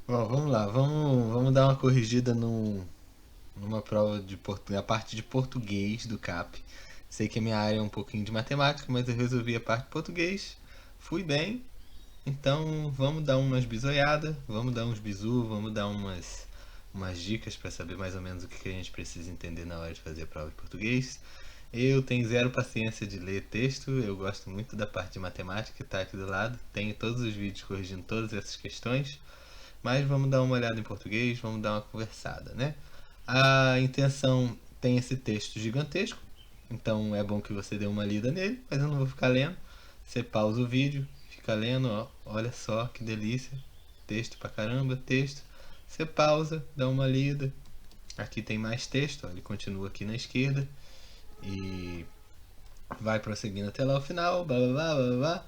Bom, vamos lá, vamos dar uma corrigida numa prova a parte de português do CAP. Sei que a minha área é um pouquinho de matemática, mas eu resolvi a parte de português, fui bem, então vamos dar umas bisoiadas, vamos dar uns bizu, vamos dar umas dicas para saber mais ou menos o que a gente precisa entender na hora de fazer a prova de português. Eu tenho zero paciência de ler texto, eu gosto muito da parte de matemática que está aqui do lado, tenho todos os vídeos corrigindo todas essas questões. Mas vamos dar uma olhada em português, vamos dar uma conversada, né? A intenção tem esse texto gigantesco, então é bom que você dê uma lida nele, mas eu não vou ficar lendo. Você pausa o vídeo, fica lendo, ó, olha só que delícia, texto pra caramba, texto. Você pausa, dá uma lida. Aqui tem mais texto, ó, ele continua aqui na esquerda e vai prosseguindo até lá o final, blá blá blá blá blá.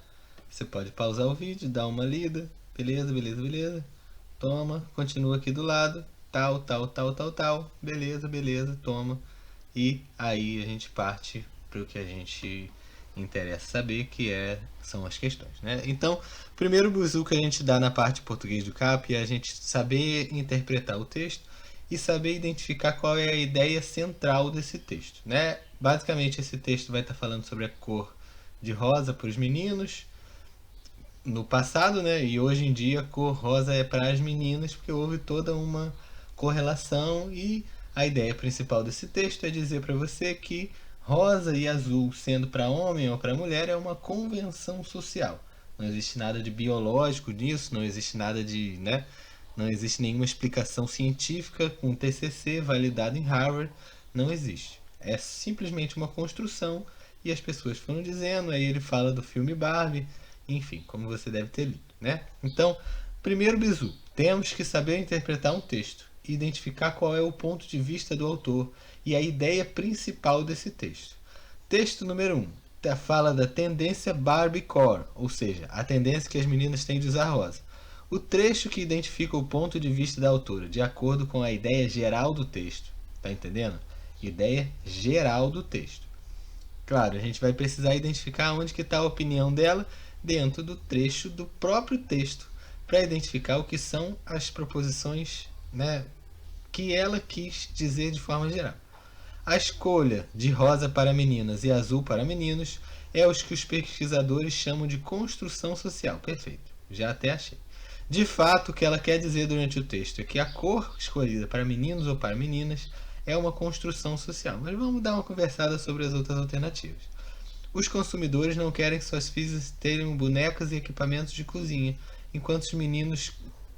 Você pode pausar o vídeo, dar uma lida, beleza, beleza, beleza. Toma, continua aqui do lado, tal, tal, tal, tal, tal, beleza, beleza, toma. E aí a gente parte para o que a gente interessa saber, são as questões, né? Então, primeiro bizu que a gente dá na parte de português do CAP é a gente saber interpretar o texto e saber identificar qual é a ideia central desse texto, né? Basicamente, esse texto vai estar falando sobre a cor de rosa para os meninos, no passado, né? E hoje em dia a cor rosa é para as meninas, porque houve toda uma correlação e a ideia principal desse texto é dizer para você que rosa e azul, sendo para homem ou para mulher, é uma convenção social. Não existe nada de biológico nisso, não existe nada de, né? Não existe nenhuma explicação científica com TCC validado em Harvard, não existe. É simplesmente uma construção e as pessoas foram dizendo, aí ele fala do filme Barbie, enfim, como você deve ter lido, né? Então, primeiro bizu, temos que saber interpretar um texto, identificar qual é o ponto de vista do autor e a ideia principal desse texto. Texto número 1, fala da tendência Barbiecore, ou seja, a tendência que as meninas têm de usar rosa. O trecho que identifica o ponto de vista da autora, de acordo com a ideia geral do texto. Tá entendendo? Ideia geral do texto. Claro, a gente vai precisar identificar onde que está a opinião dela dentro do trecho do próprio texto, para identificar o que são as proposições, né, que ela quis dizer de forma geral. A escolha de rosa para meninas e azul para meninos é os que os pesquisadores chamam de construção social. Perfeito, já até achei. De fato, o que ela quer dizer durante o texto é que a cor escolhida para meninos ou para meninas é uma construção social. Mas vamos dar uma conversada sobre as outras alternativas. Os consumidores não querem que suas filhas tenham bonecas e equipamentos de cozinha, enquanto os meninos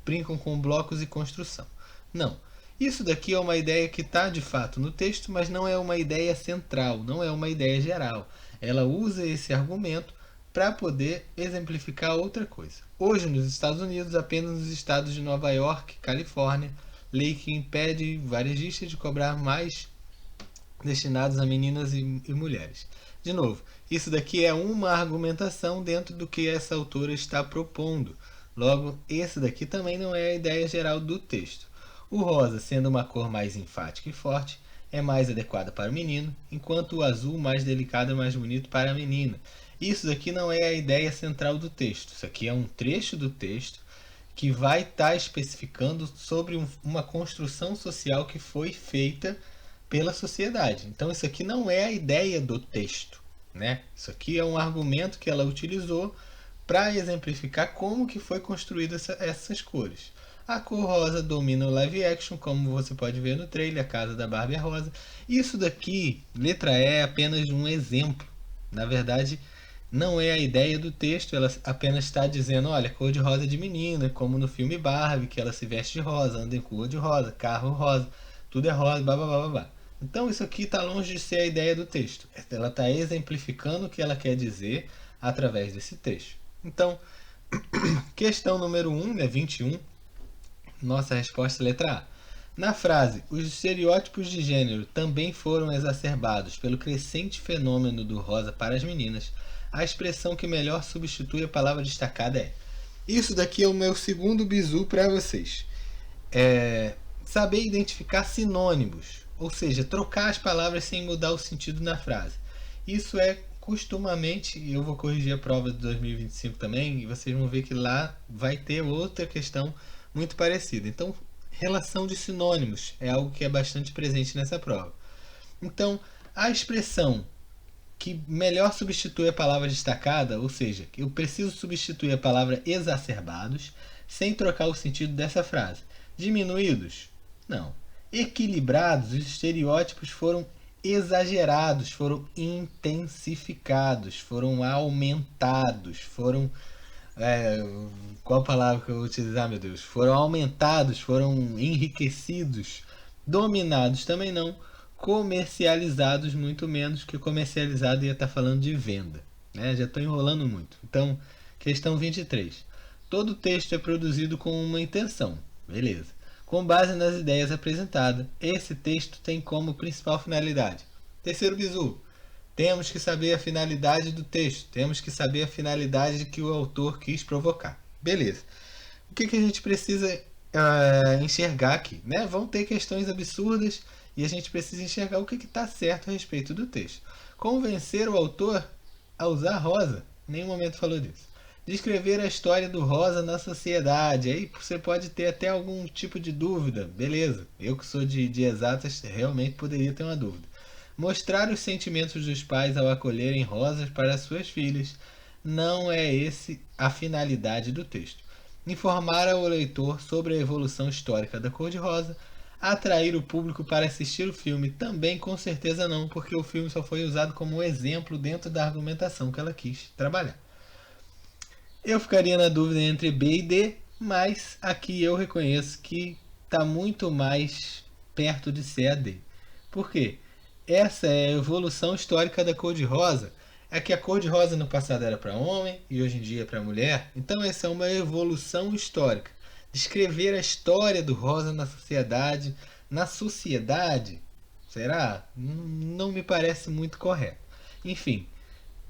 brincam com blocos e construção. Não. Isso daqui é uma ideia que está de fato no texto, mas não é uma ideia central, não é uma ideia geral. Ela usa esse argumento para poder exemplificar outra coisa. Hoje, nos Estados Unidos, apenas nos estados de Nova York, Califórnia, lei que impede varejistas de cobrar mais destinados a meninas e mulheres. De novo, isso daqui é uma argumentação dentro do que essa autora está propondo. Logo, esse daqui também não é a ideia geral do texto. O rosa, sendo uma cor mais enfática e forte, é mais adequada para o menino, enquanto o azul, mais delicado e mais bonito para a menina. Isso daqui não é a ideia central do texto. Isso aqui é um trecho do texto que vai estar especificando sobre uma construção social que foi feita pela sociedade. Então isso aqui não é a ideia do texto, né? Isso aqui é um argumento que ela utilizou para exemplificar como que foi construída essas cores. A cor rosa domina o live action, como você pode ver no trailer, a casa da Barbie é rosa. Isso daqui, letra E, é apenas um exemplo. Na verdade, não é a ideia do texto, ela apenas está dizendo, olha, cor de rosa de menina, como no filme Barbie, que ela se veste de rosa, anda em cor de rosa, carro rosa, tudo é rosa, blá blá blá blá blá. Então isso aqui está longe de ser a ideia do texto. Ela está exemplificando o que ela quer dizer através desse trecho. Então, questão número 1, né, 21, nossa resposta é letra A. Na frase, os estereótipos de gênero também foram exacerbados pelo crescente fenômeno do rosa para as meninas, a expressão que melhor substitui a palavra destacada é. Isso daqui é o meu segundo bizu para vocês. Saber identificar sinônimos, ou seja, trocar as palavras sem mudar o sentido na frase. Isso é costumamente, e eu vou corrigir a prova de 2025 também, e vocês vão ver que lá vai ter outra questão muito parecida. Então, relação de sinônimos é algo que é bastante presente nessa prova. Então, a expressão que melhor substitui a palavra destacada, ou seja, eu preciso substituir a palavra exacerbados sem trocar o sentido dessa frase. Diminuídos? Não. Equilibrados, os estereótipos foram exagerados, foram intensificados, foram aumentados, foram. É, qual palavra que eu vou utilizar, meu Deus? Foram aumentados, foram enriquecidos, dominados também não, comercializados muito menos, que comercializado ia estar falando de venda. Né? Já estou enrolando muito. Então, questão 23. Todo texto é produzido com uma intenção. Beleza. Com base nas ideias apresentadas, esse texto tem como principal finalidade. Terceiro bizu. Temos que saber a finalidade do texto. Temos que saber a finalidade que o autor quis provocar. Beleza. O que a gente precisa enxergar aqui? Né? Vão ter questões absurdas e a gente precisa enxergar o que está certo a respeito do texto. Convencer o autor a usar rosa. Em nenhum momento falou disso. Descrever a história do rosa na sociedade. Aí você pode ter até algum tipo de dúvida. Beleza. Eu que sou de exatas realmente poderia ter uma dúvida. Mostrar os sentimentos dos pais ao acolherem rosas para suas filhas. Não é esse a finalidade do texto. Informar ao leitor sobre a evolução histórica da cor-de-rosa. Atrair o público para assistir o filme também com certeza não, porque o filme só foi usado como exemplo dentro da argumentação que ela quis trabalhar. Eu ficaria na dúvida entre B e D, mas aqui eu reconheço que está muito mais perto de ser a D. Por quê? Essa é a evolução histórica da cor-de-rosa. É que a cor-de-rosa no passado era para homem e hoje em dia é para mulher. Então essa é uma evolução histórica. Descrever a história do rosa na sociedade. Na sociedade, será? Não me parece muito correto. Enfim,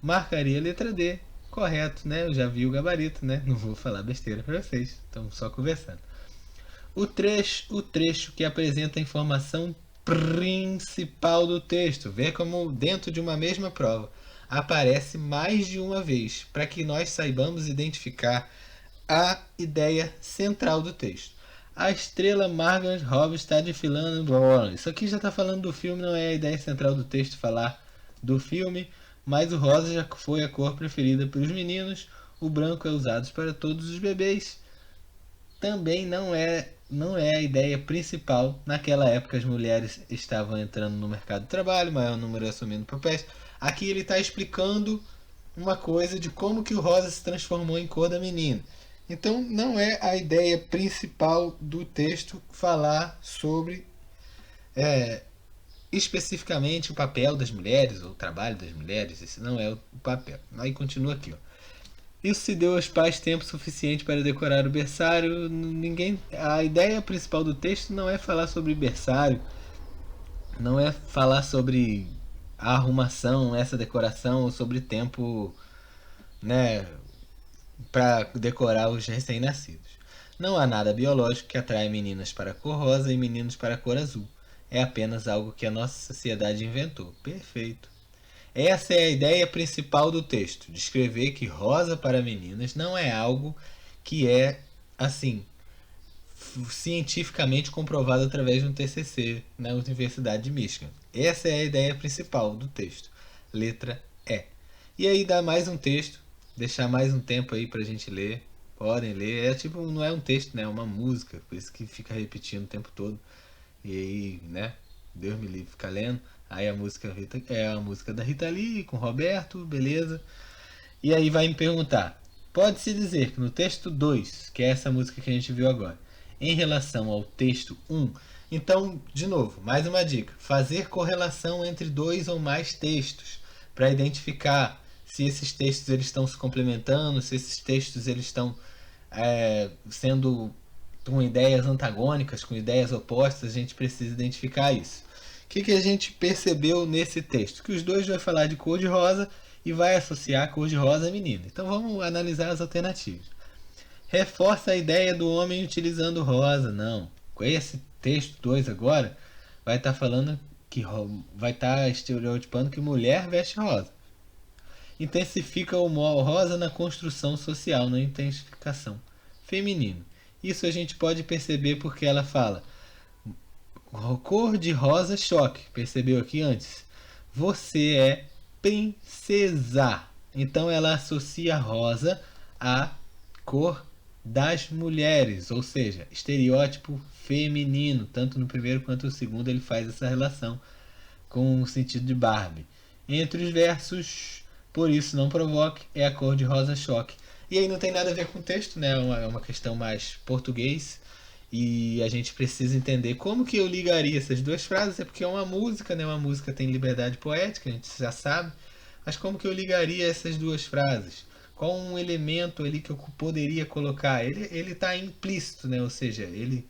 marcaria a letra D. Correto, né? Eu já vi o gabarito, né? Não vou falar besteira para vocês. Estamos só conversando. O trecho que apresenta a informação principal do texto. Vê como dentro de uma mesma prova aparece mais de uma vez, para que nós saibamos identificar a ideia central do texto. A estrela Margaret Robbie está desfilando. Isso aqui já está falando do filme, não é a ideia central do texto falar do filme, mas o rosa já foi a cor preferida pelos meninos, o branco é usado para todos os bebês. Também não é a ideia principal. Naquela época as mulheres estavam entrando no mercado de trabalho, maior número assumindo papéis. Aqui ele está explicando uma coisa de como que o rosa se transformou em cor da menina. Então não é a ideia principal do texto falar sobre especificamente o papel das mulheres ou o trabalho das mulheres. Esse não é o papel. Aí continua aqui, ó. Isso se deu aos pais tempo suficiente para decorar o berçário. A ideia principal do texto não é falar sobre berçário, não é falar sobre a arrumação, essa decoração, ou sobre tempo, né, para decorar os recém-nascidos. Não há nada biológico que atrai meninas para a cor rosa e meninos para a cor azul. É apenas algo que a nossa sociedade inventou. Perfeito. Essa é a ideia principal do texto. Descrever que rosa para meninas não é algo que é, assim, cientificamente comprovado através de um TCC na Universidade de Michigan. Essa é a ideia principal do texto. Letra E. E aí dá mais um texto, deixar mais um tempo aí pra gente ler. Podem ler. É tipo, não é um texto, né? É uma música, por isso que fica repetindo o tempo todo. E aí, né? Deus me livre, fica lendo. Aí a música é a música da Rita Lee com Roberto, beleza. E aí vai me perguntar: pode-se dizer que no texto 2, que é essa música que a gente viu agora, em relação ao texto 1, então, de novo, mais uma dica: fazer correlação entre dois ou mais textos para identificar se esses textos eles estão se complementando, se esses textos eles estão sendo com ideias antagônicas, com ideias opostas. A gente precisa identificar isso. O que a gente percebeu nesse texto? Que os dois vai falar de cor de rosa e vai associar cor de rosa a menina. Então vamos analisar as alternativas. Reforça a ideia do homem utilizando rosa. Não. Com esse texto 2 agora, vai estar falando que vai estar estereotipando que mulher veste rosa. Intensifica o rosa na construção social, na intensificação. Feminino. Isso a gente pode perceber porque ela fala cor de rosa choque. Percebeu aqui antes? Você é princesa. Então ela associa rosa à cor das mulheres, ou seja, estereótipo feminino. Tanto no primeiro quanto no segundo ele faz essa relação com o sentido de Barbie. Entre os versos, por isso não provoque, é a cor de rosa choque. E aí não tem nada a ver com o texto, né? É uma questão mais português. E a gente precisa entender como que eu ligaria essas duas frases. É porque é uma música, né? Uma música tem liberdade poética, a gente já sabe. Mas como que eu ligaria essas duas frases? Qual um elemento ali que eu poderia colocar? Ele está implícito, né? Ou seja, ele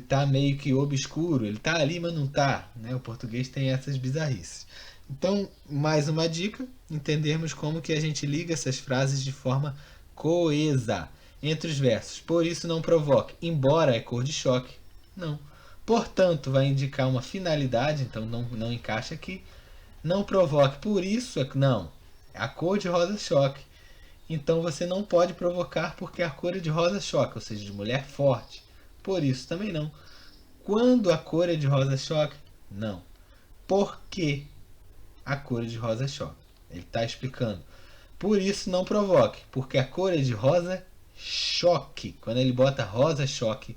tá meio que obscuro, ele tá ali, mas não tá, né? O português tem essas bizarrices. Então, mais uma dica, entendermos como que a gente liga essas frases de forma coesa entre os versos. Por isso não provoque, embora é cor de choque, não. Portanto, vai indicar uma finalidade, então não encaixa aqui. Não provoque, por isso é não. A cor de rosa choque. Então você não pode provocar porque a cor é de rosa choque, ou seja, de mulher forte. Por isso também não. Quando a cor é de rosa choque? Não. Por que a cor é de rosa choque? Ele está explicando. Por isso não provoque, porque a cor é de rosa choque. Quando ele bota rosa choque,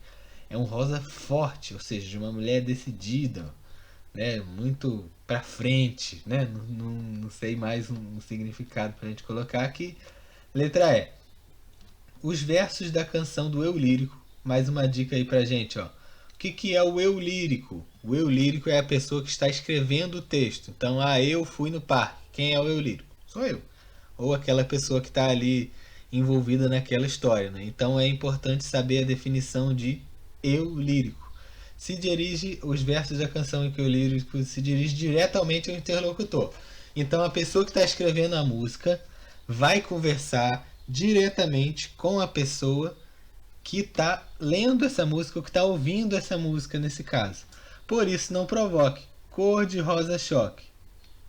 é um rosa forte, ou seja, de uma mulher decidida, né? Muito pra frente, né? Não sei mais um significado pra gente colocar aqui. Letra E. Os versos da canção do eu lírico. Mais uma dica aí pra gente, ó. O que é o eu lírico? O eu lírico é a pessoa que está escrevendo o texto. Então, eu fui no parque. Quem é o eu lírico? Sou eu. Ou aquela pessoa que está ali envolvida naquela história, né? Então é importante saber a definição de eu lírico. Se dirige, os versos da canção em que o lírico se dirige diretamente ao interlocutor. Então a pessoa que está escrevendo a música vai conversar diretamente com a pessoa que está lendo essa música ou que está ouvindo essa música nesse caso. Por isso não provoque. Cor de rosa choque.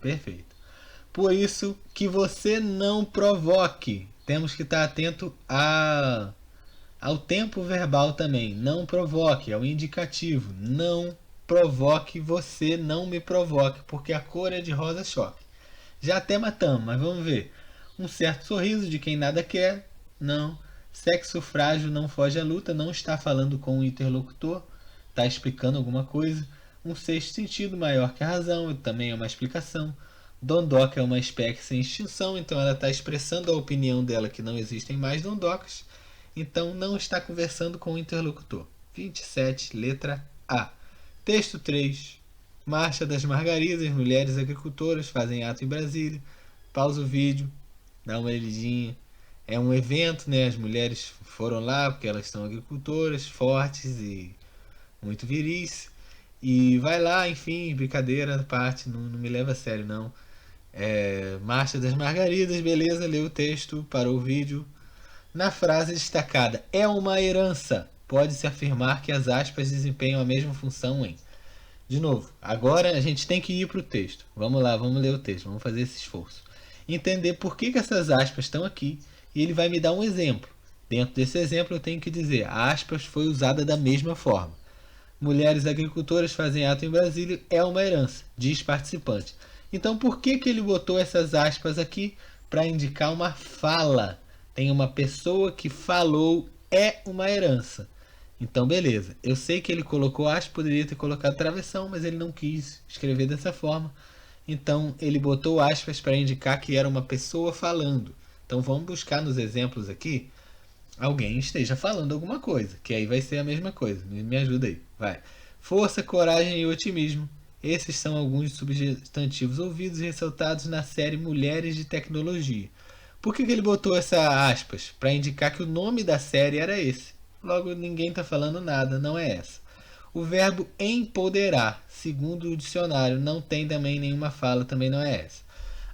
Perfeito. Por isso que você não provoque. Temos que estar atento ao tempo verbal também. Não provoque, é o indicativo. Não provoque, você não me provoque, porque a cor é de rosa choque. Já até matamos, mas vamos ver. Um certo sorriso de quem nada quer. Não. Sexo frágil não foge à luta. Não está falando com o interlocutor. Está explicando alguma coisa. Um sexto sentido maior que a razão. Também é uma explicação. Dondoca é uma espécie em extinção. Então ela está expressando a opinião dela que não existem mais dondocas. Então não está conversando com o interlocutor. 27, letra A. Texto 3. Marcha das Margaridas, mulheres agricultoras fazem ato em Brasília. Pausa o vídeo, dá uma lidinha. É um evento, né? As mulheres foram lá porque elas são agricultoras, fortes e muito viris. E vai lá, enfim, brincadeira à parte, não me leva a sério não. Marcha das Margaridas, beleza, leu o texto, parou o vídeo. Na frase destacada, é uma herança, pode-se afirmar que as aspas desempenham a mesma função em. De novo, agora a gente tem que ir para o texto. Vamos lá, vamos ler o texto, vamos fazer esse esforço. Entender por que essas aspas estão aqui e ele vai me dar um exemplo. Dentro desse exemplo eu tenho que dizer, a aspas foi usada da mesma forma. Mulheres agricultoras fazem ato em Brasília é uma herança, diz participante. Então por que ele botou essas aspas aqui? Para indicar uma fala. Tem uma pessoa que falou é uma herança. Então beleza, eu sei que ele colocou aspas, poderia ter colocado travessão, mas ele não quis escrever dessa forma. Então ele botou aspas para indicar que era uma pessoa falando. Então vamos buscar nos exemplos aqui alguém esteja falando alguma coisa, que aí vai ser a mesma coisa. Me ajuda aí, vai. Força, coragem e otimismo. Esses são alguns substantivos ouvidos e ressaltados na série Mulheres de Tecnologia. Por que ele botou essa aspas? Para indicar que o nome da série era esse. Logo, ninguém está falando nada, não é essa. O verbo empoderar, segundo o dicionário, não tem também nenhuma fala, também não é essa.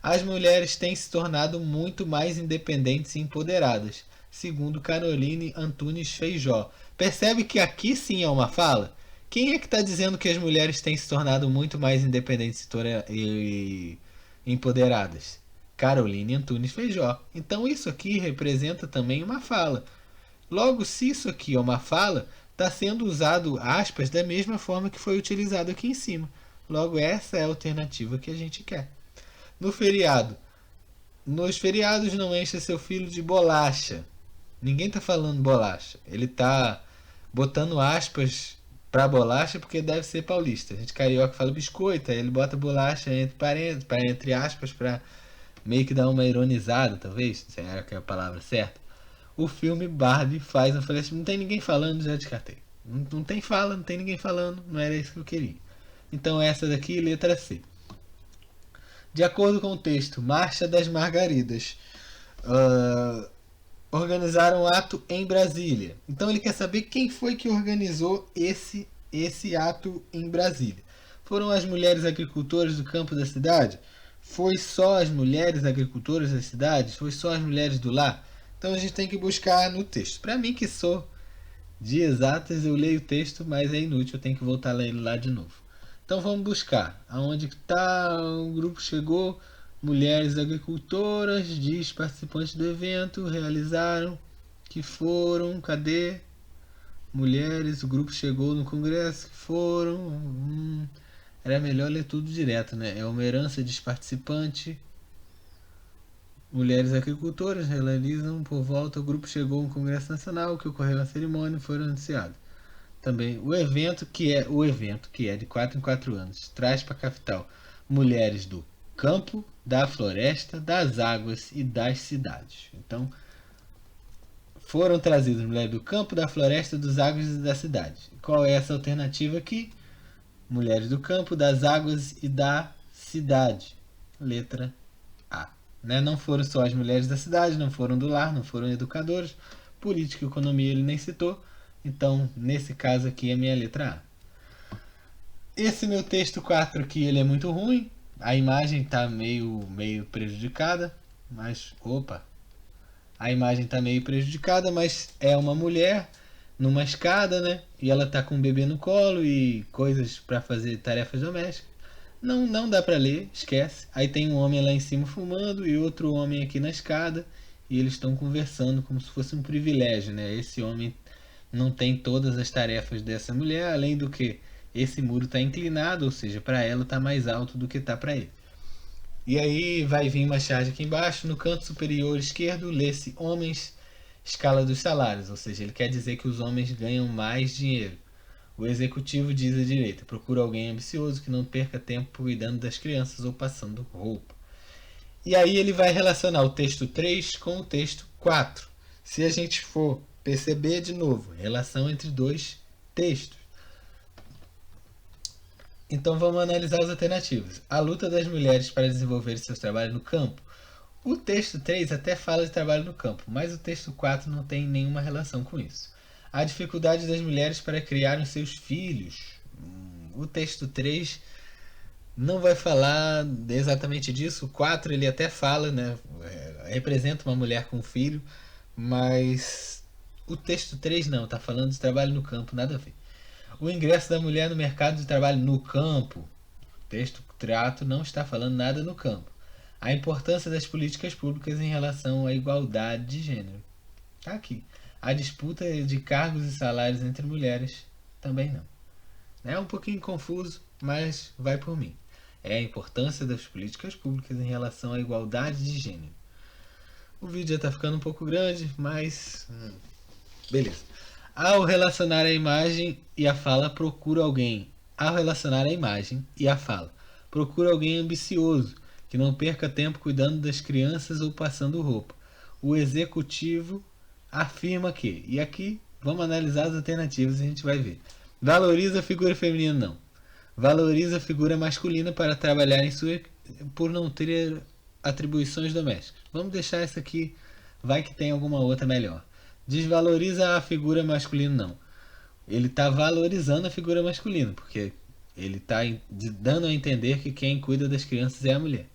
As mulheres têm se tornado muito mais independentes e empoderadas, segundo Caroline Antunes Feijó. Percebe que aqui sim é uma fala? Quem é que está dizendo que as mulheres têm se tornado muito mais independentes e empoderadas? Caroline Antunes Feijó. Então isso aqui representa também uma fala. Logo, se isso aqui é uma fala, está sendo usado aspas da mesma forma que foi utilizado aqui em cima. Logo, essa é a alternativa que a gente quer. No feriado. Nos feriados não encha seu filho de bolacha. Ninguém está falando bolacha. Ele está botando aspas para bolacha porque deve ser paulista. A gente carioca fala biscoito, aí ele bota bolacha entre parênteses, entre aspas, para meio que dar uma ironizada, talvez, se era que é a palavra certa. O filme Barbie faz, eu falei assim, não tem ninguém falando, já descartei. Não tem fala, não tem ninguém falando, não era isso que eu queria. Então essa daqui, letra C. De acordo com o texto, Marcha das Margaridas organizaram um ato em Brasília. Então ele quer saber quem foi que organizou esse ato em Brasília. Foram as mulheres agricultoras do campo da cidade? Foi só as mulheres agricultoras da cidade? Foi só as mulheres do lar? Então a gente tem que buscar no texto. Para mim que sou de exatas, eu leio o texto, mas é inútil, eu tenho que voltar a ler ele lá de novo. Então vamos buscar. Aonde está o grupo chegou? Mulheres agricultoras, diz participantes do evento, realizaram, que foram, cadê? Mulheres, o grupo chegou no congresso, que foram. Era melhor ler tudo direto, né? É uma herança, diz participante. Mulheres agricultoras realizam por volta, o grupo chegou no Congresso Nacional, que ocorreu na cerimônia e foram anunciados. Também o evento que é de 4 em 4 anos, traz para a capital mulheres do campo, da floresta, das águas e das cidades. Então, foram trazidas mulheres do campo, da floresta, das águas e da cidade. Qual é essa alternativa aqui? Mulheres do campo, das águas e da cidade. Letra A. Né? Não foram só as mulheres da cidade, não foram do lar, não foram educadores. Política e economia ele nem citou. Então, nesse caso aqui, é a minha letra A. Esse meu texto 4 aqui, ele é muito ruim. A imagem está meio prejudicada. Mas, opa. A imagem está meio prejudicada, mas é uma mulher numa escada, né? E ela tá com um bebê no colo e coisas para fazer tarefas domésticas. Não dá para ler, esquece. Aí tem um homem lá em cima fumando e outro homem aqui na escada. E eles estão conversando como se fosse um privilégio, né? Esse homem não tem todas as tarefas dessa mulher, além do que esse muro está inclinado, ou seja, para ela está mais alto do que está para ele. E aí vai vir uma charge aqui embaixo, no canto superior esquerdo, lê-se homens, escala dos salários, ou seja, ele quer dizer que os homens ganham mais dinheiro. O executivo diz à direita, procura alguém ambicioso que não perca tempo cuidando das crianças ou passando roupa. E aí ele vai relacionar o texto 3 com o texto 4. Se a gente for perceber de novo, relação entre dois textos. Então vamos analisar as alternativas. A luta das mulheres para desenvolver seus trabalhos no campo. O texto 3 até fala de trabalho no campo, mas o texto 4 não tem nenhuma relação com isso. A dificuldade das mulheres para criarem seus filhos. O texto 3 não vai falar exatamente disso. O 4 ele até fala, né? Representa uma mulher com um filho, mas o texto 3 não, está falando de trabalho no campo, nada a ver. O ingresso da mulher no mercado de trabalho no campo. O texto 4 não está falando nada no campo. A importância das políticas públicas em relação à igualdade de gênero. Está aqui. A disputa de cargos e salários entre mulheres. Também não. É um pouquinho confuso, mas vai por mim. É a importância das políticas públicas em relação à igualdade de gênero. O vídeo já está ficando um pouco grande, mas... beleza. Ao relacionar a imagem e a fala, procura alguém. Ao relacionar a imagem e a fala, procura alguém ambicioso, que não perca tempo cuidando das crianças ou passando roupa. O executivo afirma que, e aqui vamos analisar as alternativas e a gente vai ver. Valoriza a figura feminina, não. Valoriza a figura masculina para trabalhar em sua, por não ter atribuições domésticas. Vamos deixar essa aqui, vai que tem alguma outra melhor. Desvaloriza a figura masculina, não. Ele está valorizando a figura masculina, porque ele está dando a entender que quem cuida das crianças é a mulher.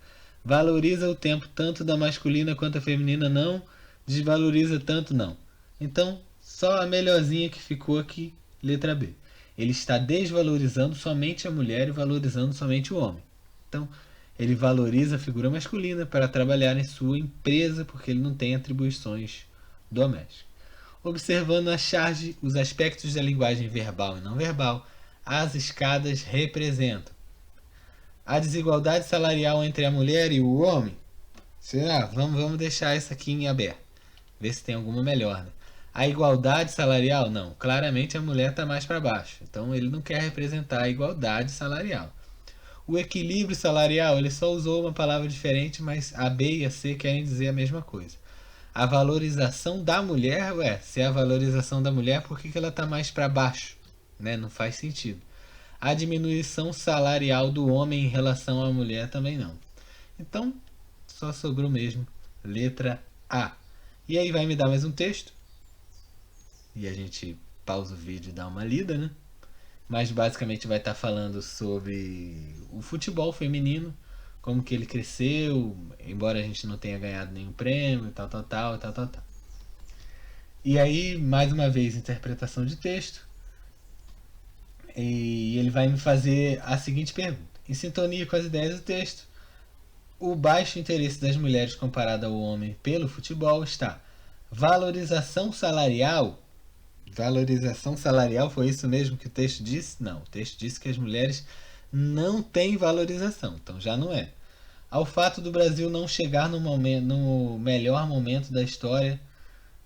Valoriza o tempo tanto da masculina quanto da feminina, não. Desvaloriza tanto, não. Então, só a melhorzinha que ficou aqui, letra B. Ele está desvalorizando somente a mulher e valorizando somente o homem. Então, ele valoriza a figura masculina para trabalhar em sua empresa, porque ele não tem atribuições domésticas. Observando a charge, os aspectos da linguagem verbal e não verbal, as escadas representam a desigualdade salarial entre a mulher e o homem. Será? Vamos deixar isso aqui em aberto. Ver se tem alguma melhor, né? A igualdade salarial? Não. Claramente a mulher está mais para baixo. Então ele não quer representar a igualdade salarial. O equilíbrio salarial, ele só usou uma palavra diferente, mas a B e a C querem dizer a mesma coisa. A valorização da mulher, se é a valorização da mulher, por que ela está mais para baixo? Né? Não faz sentido. A diminuição salarial do homem em relação à mulher também não. Então, só sobrou mesmo letra A. E aí vai me dar mais um texto. E a gente pausa o vídeo e dá uma lida, né? Mas basicamente vai estar falando sobre o futebol feminino, como que ele cresceu, embora a gente não tenha ganhado nenhum prêmio, tal. E aí, mais uma vez, interpretação de texto. E ele vai me fazer a seguinte pergunta. Em sintonia com as ideias do texto, o baixo interesse das mulheres comparado ao homem pelo futebol está. Valorização salarial. Valorização salarial, foi isso mesmo que o texto disse? Não, o texto disse que as mulheres não têm valorização, então já não é. Ao fato do Brasil não chegar no melhor momento da história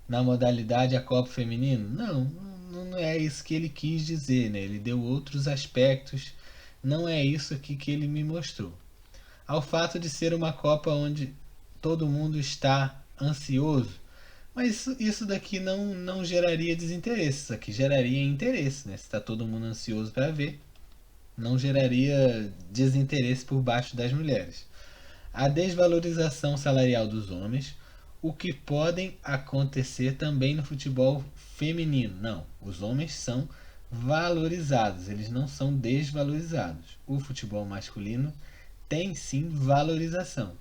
na modalidade a Copa Feminino? Não é isso que ele quis dizer, né? Ele deu outros aspectos, não é isso aqui que ele me mostrou. Ao fato de ser uma Copa onde todo mundo está ansioso, mas isso daqui não geraria desinteresse, isso aqui geraria interesse, né? Se está todo mundo ansioso para ver, não geraria desinteresse por baixo das mulheres. A desvalorização salarial dos homens, o que podem acontecer também no futebol feminino. Não, os homens são valorizados, eles não são desvalorizados. O futebol masculino tem sim valorização.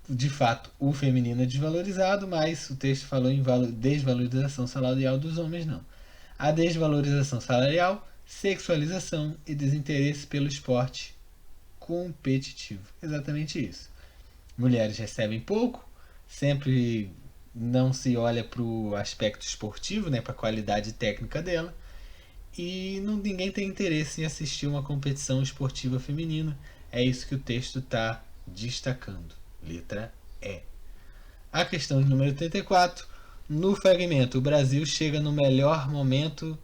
De fato, o feminino é desvalorizado, mas o texto falou em desvalorização salarial dos homens, não. A desvalorização salarial, sexualização e desinteresse pelo esporte competitivo. Exatamente isso. Mulheres recebem pouco, sempre não se olha para o aspecto esportivo, né, para a qualidade técnica dela, e ninguém tem interesse em assistir uma competição esportiva feminina. É isso que o texto está destacando. Letra E. A questão de número 34. No fragmento, o Brasil chega no melhor momento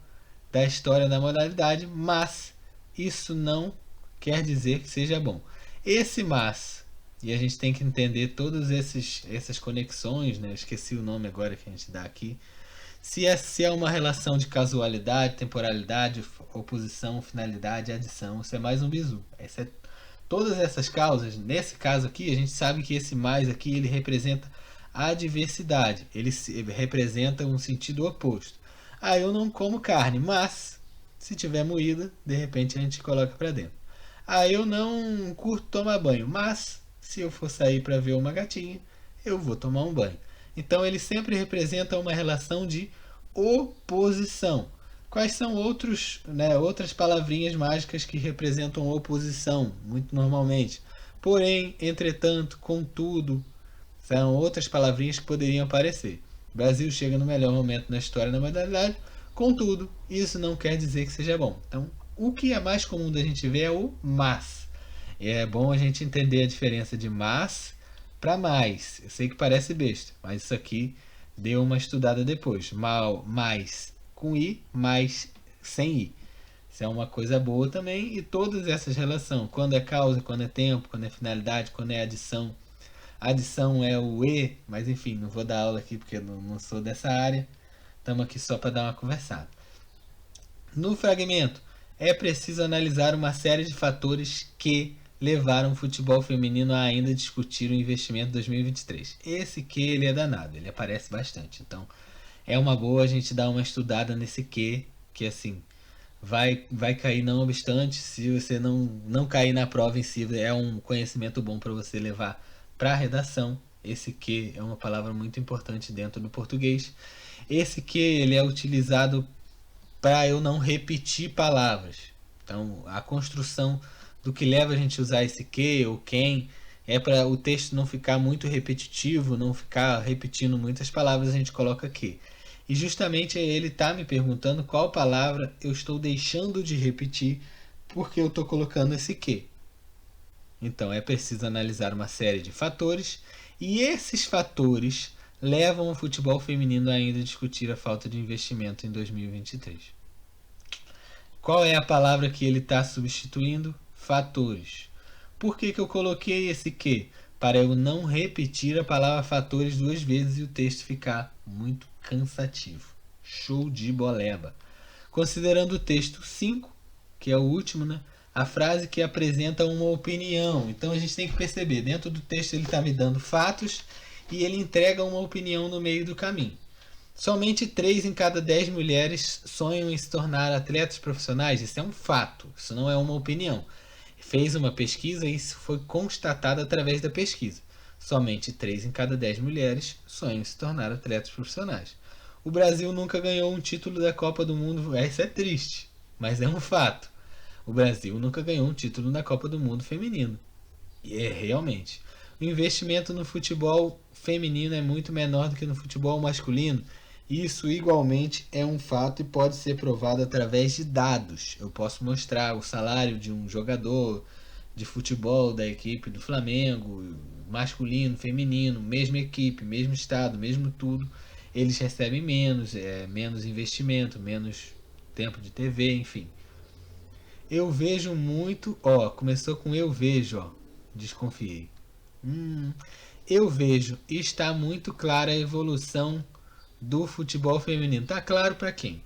da história da modalidade, mas isso não quer dizer que seja bom. Esse mas, e a gente tem que entender todas essas conexões, né? Eu esqueci o nome agora que a gente dá aqui. Se é uma relação de casualidade, temporalidade, oposição, finalidade, adição, isso é mais um bizu. Todas essas causas, nesse caso aqui, a gente sabe que esse mais aqui ele representa a diversidade, ele representa um sentido oposto. Eu não como carne, mas se tiver moída, de repente a gente coloca para dentro. Eu não curto tomar banho, mas se eu for sair para ver uma gatinha, eu vou tomar um banho. Então ele sempre representa uma relação de oposição. Quais são outras palavrinhas mágicas que representam oposição, muito normalmente? Porém, entretanto, contudo, são outras palavrinhas que poderiam aparecer. O Brasil chega no melhor momento na história da modalidade, contudo, isso não quer dizer que seja bom. Então, o que é mais comum da gente ver é o mas. E é bom a gente entender a diferença de mas para mais. Eu sei que parece besta, mas isso aqui deu uma estudada depois. Mais com i, mais sem i. Isso é uma coisa boa também. E todas essas relações, quando é causa, quando é tempo, quando é finalidade, quando é adição. Adição é o e, mas enfim, não vou dar aula aqui porque eu não sou dessa área. Estamos aqui só para dar uma conversada. No fragmento, é preciso analisar uma série de fatores que levaram o futebol feminino a ainda discutir o investimento 2023. Esse que ele é danado, ele aparece bastante. Então, é uma boa a gente dar uma estudada nesse que assim, vai cair não obstante, se você não cair na prova em si, é um conhecimento bom para você levar para a redação. Esse que é uma palavra muito importante dentro do português. Esse que ele é utilizado para eu não repetir palavras. Então, a construção do que leva a gente a usar esse que ou quem, É para o texto não ficar muito repetitivo, não ficar repetindo muitas palavras, a gente coloca que. E justamente ele está me perguntando qual palavra eu estou deixando de repetir porque eu estou colocando esse que. Então é preciso analisar uma série de fatores e esses fatores levam o futebol feminino a ainda discutir a falta de investimento em 2023. Qual é a palavra que ele está substituindo? Fatores. Por que eu coloquei esse que? Para eu não repetir a palavra fatores duas vezes e o texto ficar muito cansativo. Show de boleba. Considerando o texto 5, que é o último, né? A frase que apresenta uma opinião. Então a gente tem que perceber, dentro do texto ele está me dando fatos e ele entrega uma opinião no meio do caminho. Somente 3 em cada 10 mulheres sonham em se tornar atletas profissionais. Isso é um fato, isso não é uma opinião. Fez uma pesquisa e isso foi constatado através da pesquisa. Somente 3 em cada 10 mulheres sonham em se tornar atletas profissionais. O Brasil nunca ganhou um título da Copa do Mundo. Isso é triste, mas é um fato. O Brasil nunca ganhou um título da Copa do Mundo feminino. E é realmente. O investimento no futebol feminino é muito menor do que no futebol masculino. Isso igualmente é um fato e pode ser provado através de dados. Eu posso mostrar o salário de um jogador de futebol da equipe do Flamengo, masculino, feminino, mesma equipe, mesmo estado, mesmo tudo. Eles recebem menos, menos investimento, menos tempo de TV, enfim. Eu vejo muito, começou com eu vejo, desconfiei. Eu vejo, e está muito clara a evolução do futebol feminino. Está claro para quem?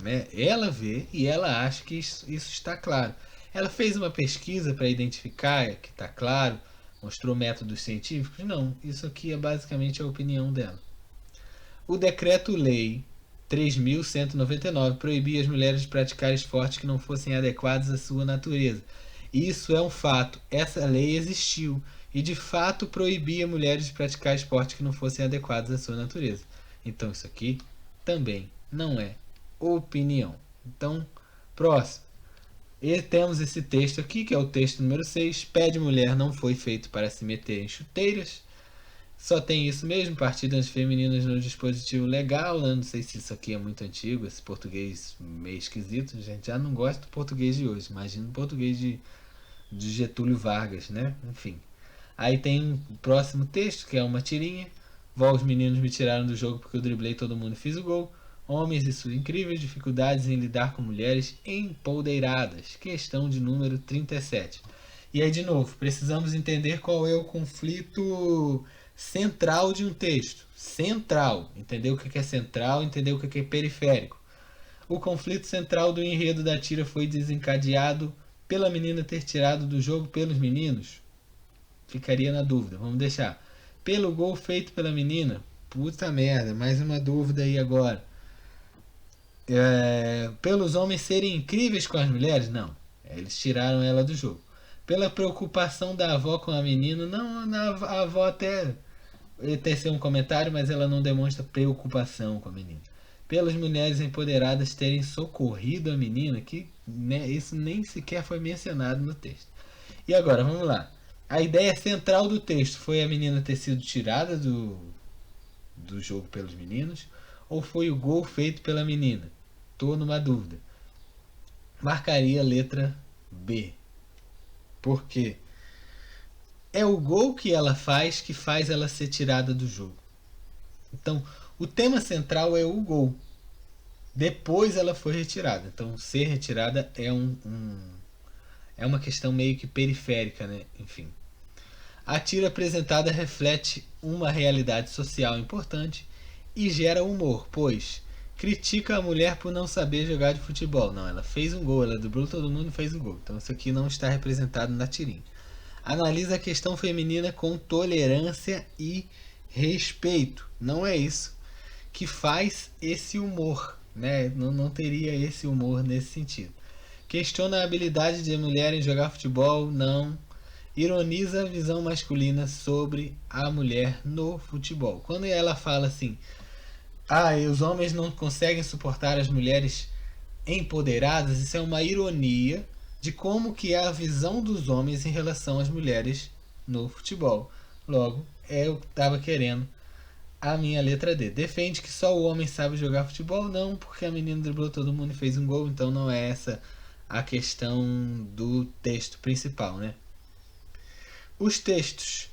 Né? Ela vê e ela acha que isso está claro. Ela fez uma pesquisa para identificar que está claro, mostrou métodos científicos? Não, isso aqui é basicamente a opinião dela. O decreto-lei 3.199 proibia as mulheres de praticar esportes que não fossem adequados à sua natureza. Isso é um fato. Essa lei existiu e de fato proibia mulheres de praticar esportes que não fossem adequados à sua natureza. Então isso aqui também não é opinião. Então, próximo. E temos esse texto aqui, que é o texto número 6. Pé de mulher não foi feito para se meter em chuteiras. Só tem isso mesmo, partidas femininas no dispositivo legal. Não sei se isso aqui é muito antigo, esse português meio esquisito. A gente já não gosta do português de hoje. Imagina o português de Getúlio Vargas, né? Enfim. Aí tem o próximo texto, que é uma tirinha. Os meninos me tiraram do jogo porque eu driblei todo mundo e fiz o gol. Homens e suas incríveis dificuldades em lidar com mulheres empodeiradas. Questão de número 37. E aí, de novo, precisamos entender qual é o conflito central de um texto. Central. Entender o que é central, entender o que é periférico. O conflito central do enredo da tira foi desencadeado pela menina ter tirado do jogo pelos meninos? Ficaria na dúvida. Vamos deixar. Pelo gol feito pela menina? Puta merda, mais uma dúvida aí agora. Pelos homens serem incríveis com as mulheres? Não. Eles tiraram ela do jogo. Pela preocupação da avó com a menina? Não, a avó até teceu um comentário, mas ela não demonstra preocupação com a menina. Pelas mulheres empoderadas terem socorrido a menina, que isso nem sequer foi mencionado no texto. E agora, vamos lá. A ideia central do texto foi a menina ter sido tirada do jogo pelos meninos, ou foi o gol feito pela menina? Estou numa dúvida. Marcaria a letra B. Por quê? É o gol que ela faz que faz ela ser tirada do jogo. Então, o tema central é o gol. Depois ela foi retirada. Então, ser retirada é é uma questão meio que periférica, né? Enfim. A tira apresentada reflete uma realidade social importante e gera humor, pois critica a mulher por não saber jogar de futebol. Não, ela fez um gol, ela driblou todo mundo e fez um gol. Então isso aqui não está representado na tirinha. Analisa a questão feminina com tolerância e respeito. Não é isso que faz esse humor, né? Não teria esse humor nesse sentido. Questiona a habilidade de mulher em jogar futebol? Não. Ironiza a visão masculina sobre a mulher no futebol. Quando ela fala assim, os homens não conseguem suportar as mulheres empoderadas, isso é uma ironia de como que é a visão dos homens em relação às mulheres no futebol. Logo, é o que estava querendo a minha letra D. Defende que só o homem sabe jogar futebol? Não, porque a menina driblou todo mundo e fez um gol, então não é essa a questão do texto principal, né? Os textos,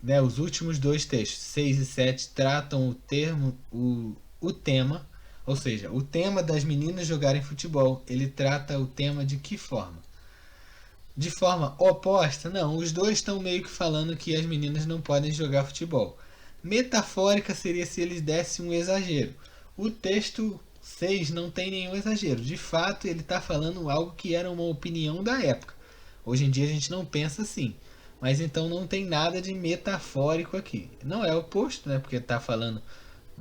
né, os últimos dois textos, 6 e 7, tratam o tema, ou seja, o tema das meninas jogarem futebol. Ele trata o tema de que forma? De forma oposta? Não, os dois estão meio que falando que as meninas não podem jogar futebol. Metafórica seria se eles dessem um exagero. O texto 6 não tem nenhum exagero. De fato, ele está falando algo que era uma opinião da época. Hoje em dia a gente não pensa assim. Mas então não tem nada de metafórico aqui. Não é oposto, né? Porque está falando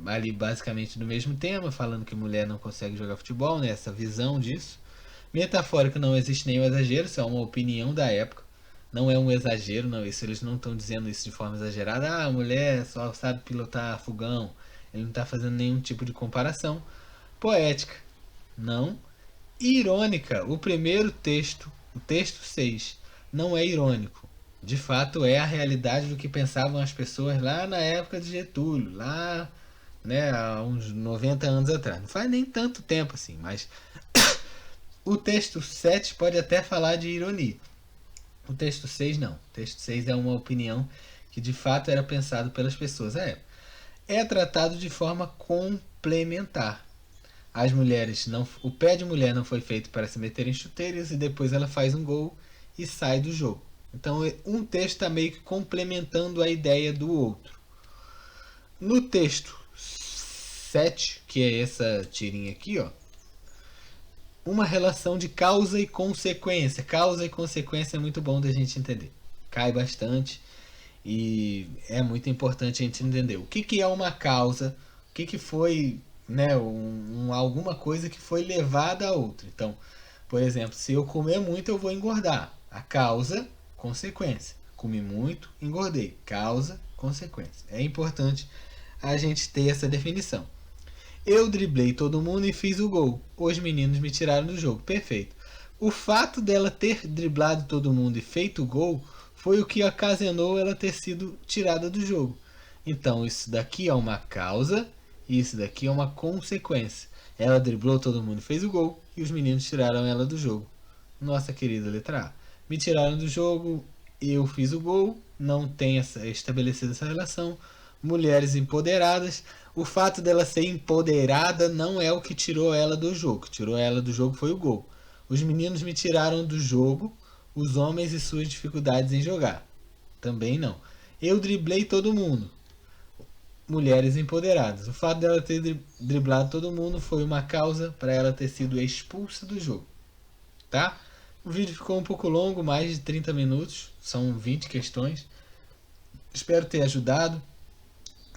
ali basicamente do mesmo tema, falando que mulher não consegue jogar futebol, né? Essa visão disso. Metafórico não existe nenhum exagero, isso é uma opinião da época. Não é um exagero, não. Isso eles não estão dizendo isso de forma exagerada. Ah, a mulher só sabe pilotar fogão. Ele não está fazendo nenhum tipo de comparação. Poética, não. Irônica, o primeiro texto, o texto 6, não é irônico. De fato, é a realidade do que pensavam as pessoas lá na época de Getúlio, lá, né, há uns 90 anos atrás. Não faz nem tanto tempo assim, mas o texto 7 pode até falar de ironia. O texto 6 não. O texto 6 é uma opinião que de fato era pensado pelas pessoas à época. É tratado de forma complementar. As mulheres não, o pé de mulher não foi feito para se meter em chuteiras e depois ela faz um gol e sai do jogo. Então um texto está meio que complementando a ideia do outro. No texto 7, que é essa tirinha aqui, ó, uma relação de causa e consequência. Causa e consequência é muito bom da gente entender. Cai bastante e é muito importante a gente entender o que é uma causa, o que foi, né, alguma coisa que foi levada a outra. Então, por exemplo, se eu comer muito eu vou engordar. A causa, consequência. Comi muito, engordei. Causa, consequência. É importante a gente ter essa definição. Eu driblei todo mundo e fiz o gol. Os meninos me tiraram do jogo. Perfeito. O fato dela ter driblado todo mundo e feito o gol foi o que ocasionou ela ter sido tirada do jogo. Então isso daqui é uma causa e isso daqui é uma consequência. Ela driblou todo mundo e fez o gol e os meninos tiraram ela do jogo. Nossa querida letra A. Me tiraram do jogo, eu fiz o gol, não tem estabelecida essa relação. Mulheres empoderadas. O fato dela ser empoderada não é o que tirou ela do jogo. O que tirou ela do jogo foi o gol. Os meninos me tiraram do jogo, os homens e suas dificuldades em jogar. Também não. Eu driblei todo mundo. Mulheres empoderadas. O fato dela ter driblado todo mundo foi uma causa para ela ter sido expulsa do jogo. Tá? O vídeo ficou um pouco longo, mais de 30 minutos. São 20 questões. Espero ter ajudado.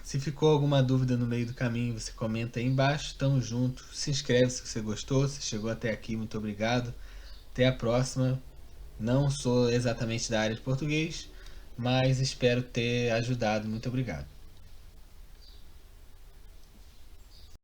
Se ficou alguma dúvida no meio do caminho, você comenta aí embaixo. Tamo junto. Se inscreve se você gostou. Se chegou até aqui, muito obrigado. Até a próxima. Não sou exatamente da área de português, mas espero ter ajudado. Muito obrigado.